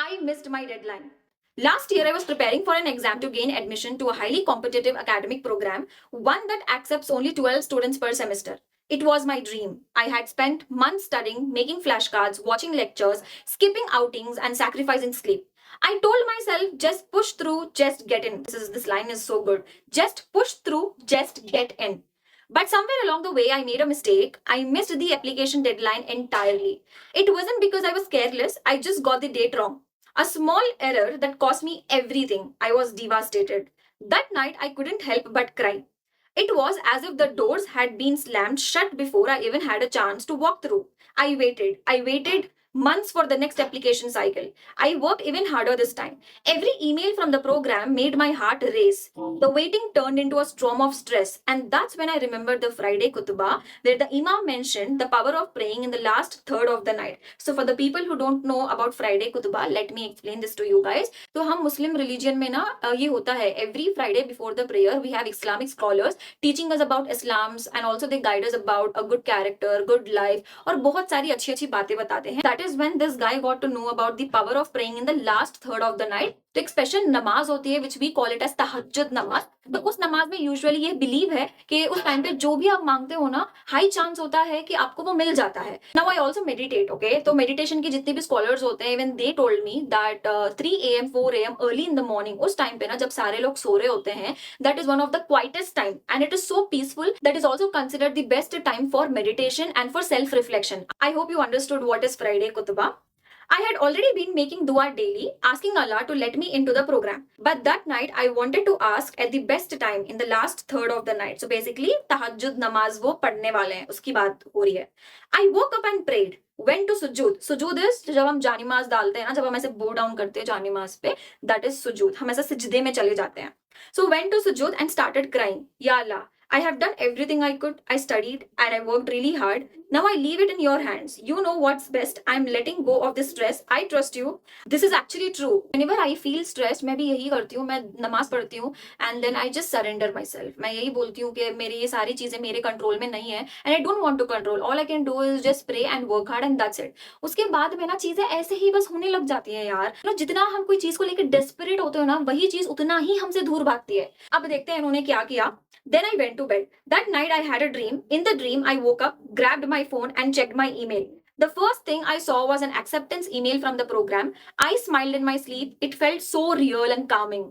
I missed my deadline. Last year, I was preparing for an exam to gain admission to a highly competitive academic program, one that accepts only 12 students per semester. It was my dream. I had spent months studying, making flashcards, watching lectures, skipping outings, and sacrificing sleep. I told myself, just push through, just get in. This line is so good. Just push through, just get in. But somewhere along the way, I made a mistake. I missed the application deadline entirely. It wasn't because I was careless, I just got the date wrong. A small error that cost me everything. I was devastated. That night, I couldn't help but cry. It was as if the doors had been slammed shut before I even had a chance to walk through. I waited months for the next application cycle. I worked even harder this time. Every email from the program made my heart race. The waiting turned into a storm of stress, and that's when I remembered the Friday Kutubah, where the Imam mentioned the power of praying in the last third of the night. So, for the people who don't know about Friday Kutubah, let me explain this to you guys. तो हम मुस्लिम religion में ना ये होता है every Friday before the prayer we have Islamic scholars teaching us about Islams and also they guide us about a good character good life और बहुत सारी अच्छी अच्छी बातें बताते हैं that is when this guy got to know about the power of praying in the last third of the night. तो एक स्पेशल नमाज होती है which we call it as तहज्जुद नमाज. तो उस नमाज में यूजुअली ये बिलीव है कि उस टाइम पे जो भी आप मांगते हो ना हाई चांस होता है कि आपको वो मिल जाता है. Now I also meditate. Okay, तो मेडिटेशन की जितने भी स्कॉलर्स होते हैं even they told me that 3 AM 4 AM early in the morning, उस टाइम पे ना जब सारे लोग सो रहे होते हैं, that is one of the quietest time and it is so peaceful. That is also considered the best time for meditation and for self reflection. I hope you understood what is Friday कुतबा. I had already been making dua daily, asking Allah to let me into the program. But that night, I wanted to ask at the best time in the last third of the night. So basically, tahajjud namaz वो पढ़ने वाले हैं, उसकी बात हो रही है. I woke up and prayed. Went to sujud. Sujud is जब हम जानिमाज डालते हैं ना, जब हम ऐसे बो डाउन करते हैं जानिमाज पे, that is sujud. हम ऐसे सिजदे में चले जाते हैं. So went to sujud and started crying. Ya Allah, I have done everything I could. I studied and I worked really hard. Now I leave it in your hands. You know what's best. I'm letting go of this stress. I trust you. This is actually true. Whenever I feel stressed, मैं भी यही करती हूँ, मैं नमाज पढ़ती हूँ and then I just surrender myself. मैं यही बोलती हूँ कि मेरी ये सारी चीजें मेरे कंट्रोल में नहीं है and I don't want to control. All I can do is just pray and work hard and that's it. उसके बाद में ना चीजें ऐसे ही बस होने लग जाती हैं यार. ना जितना हम कोई चीज को लेकर डेस्परेट होते हो ना, वही चीज उतना ही हमसे दूर भागती है. अब देखते हैं इन्होंने क्या किया. Then I went to bed. That night I had a dream. In the dream, I woke up, grabbed my phone and checked my email. The first thing I saw was an acceptance email from the program. I smiled in my sleep. It felt so real and calming.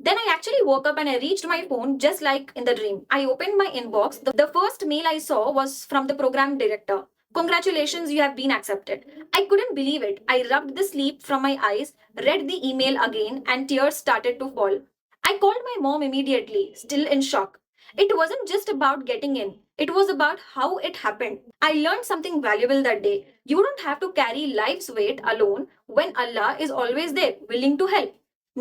Then I actually woke up and I reached my phone just like in the dream. I opened my inbox. The first mail I saw was from the program director. Congratulations, you have been accepted. I couldn't believe it. I rubbed the sleep from my eyes, read the email again, and tears started to fall. I called my mom immediately, still in shock. It wasn't just about getting in, it was about how it happened. I learned something valuable that day. You don't have to carry life's weight alone when Allah is always there, willing to help.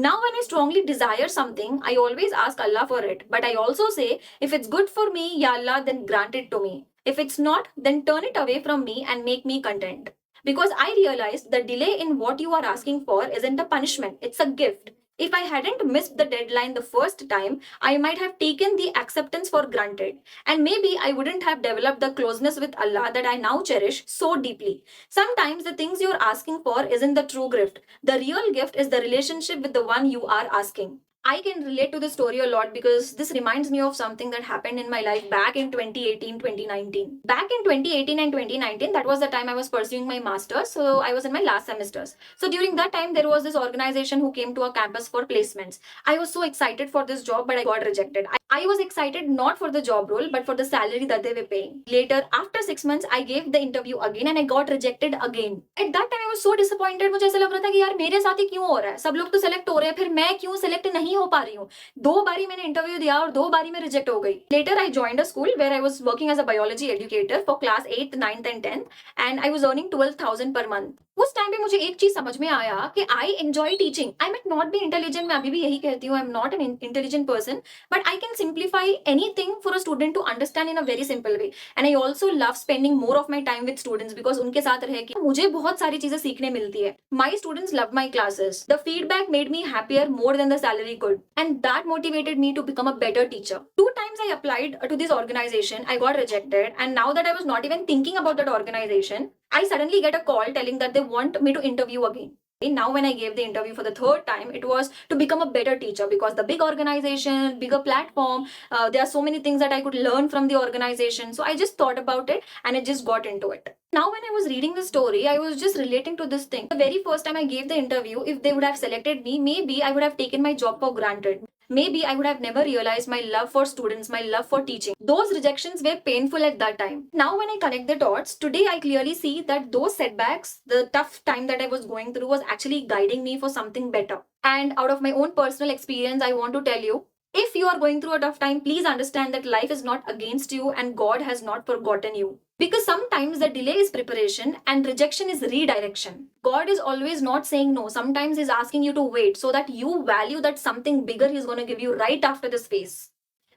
Now, when I strongly desire something, I always ask Allah for it. But I also say, if it's good for me, Ya Allah, then grant it to me. If it's not, then turn it away from me and make me content. Because I realized the delay in what you are asking for isn't a punishment, it's a gift. If I hadn't missed the deadline the first time, I might have taken the acceptance for granted. And maybe I wouldn't have developed the closeness with Allah that I now cherish so deeply. Sometimes the things you're asking for isn't the true gift. The real gift is the relationship with the one you are asking. I can relate to this story a lot because this reminds me of something that happened in my life back in 2018, 2019. Back in 2018 and 2019, that was the time I was pursuing my master's. So I was in my last semesters. So during that time, there was this organization who came to our campus for placements. I was so excited for this job, but I got rejected. I was excited not for the job role, but for the salary that they were paying. Later, after 6 months, I gave the interview again and I got rejected again. At that time, I was so disappointed. मुझे ऐसा लग रहा था कि यार मेरे साथ ही क्यों हो रहा है? सब लोग तो सेलेक्ट हो रहे हैं, फिर मैं क्यों सेलेक्ट नहीं हो पा रही हूँ? 2 बारी मैंने इंटरव्यू दिया और 2 बारी में रिजेक्ट हो गई. Later, I joined a school where I was working as a biology educator for class 8th, 9th and 10th, and I was earning 12,000 per month. उस टाइम पे मुझे एक चीज समझ में आया कि आई एंजॉय टीचिंग. आई मिट नॉट बी इंटेलिजेंट, मैं अभी भी यही कहती हूँ, I am not an intelligent person, but I can simplify anything for a student to understand in a very simple way. And I also love spending more of my time with students because उनके साथ रह के मुझे बहुत सारी चीजें सीखने मिलती है. My students love my classes. The feedback made me happier more than the salary could, and that motivated me to become a better teacher. 2 times I applied to this organization. I got rejected, and now that I was not even thinking about that organization, I suddenly get a call telling that they want me to interview again. Now, when I gave the interview for the third time, it was to become a better teacher because the big organization, bigger platform, there are so many things that I could learn from the organization. So I just thought about it and I just got into it. Now, when I was reading the story, I was just relating to this thing. The very first time I gave the interview, if they would have selected me, maybe I would have taken my job for granted. Maybe I would have never realized my love for students, my love for teaching. Those rejections were painful at that time. Now, when I connect the dots, today I clearly see that those setbacks, the tough time that I was going through, was actually guiding me for something better. And out of my own personal experience, I want to tell you, if you are going through a tough time, please understand that life is not against you and God has not forgotten you. Because sometimes the delay is preparation and rejection is redirection. God is always not saying no. Sometimes He's asking you to wait so that you value that something bigger He's going to give you right after this phase.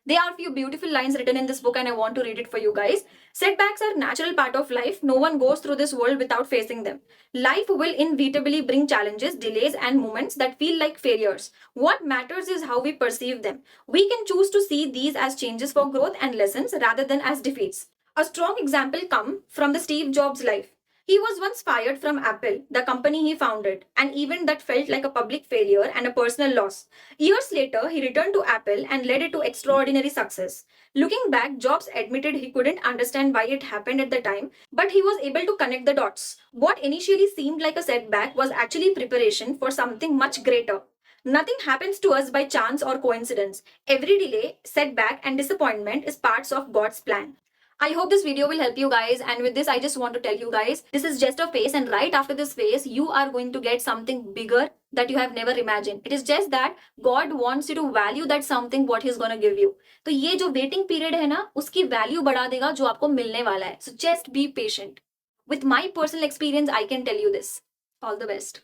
There are a few beautiful lines written in this book and I want to read it for you guys. Setbacks are natural part of life. No one goes through this world without facing them. Life will inevitably bring challenges, delays and moments that feel like failures. What matters is how we perceive them. We can choose to see these as changes for growth and lessons rather than as defeats. A strong example comes from the Steve Jobs' life. He was once fired from Apple, the company he founded, an event that felt like a public failure and a personal loss. Years later, he returned to Apple and led it to extraordinary success. Looking back, Jobs admitted he couldn't understand why it happened at the time, but he was able to connect the dots. What initially seemed like a setback was actually preparation for something much greater. Nothing happens to us by chance or coincidence. Every delay, setback, and disappointment is parts of God's plan. I hope this video will help you guys, and with this I just want to tell you guys, this is just a phase and right after this phase you are going to get something bigger that you have never imagined. It is just that God wants you to value that something what He's gonna give you. तो ये जो waiting period है ना, उसकी value बढ़ा देगा जो आपको मिलने वाला है. So just be patient. With my personal experience I can tell you this. All the best.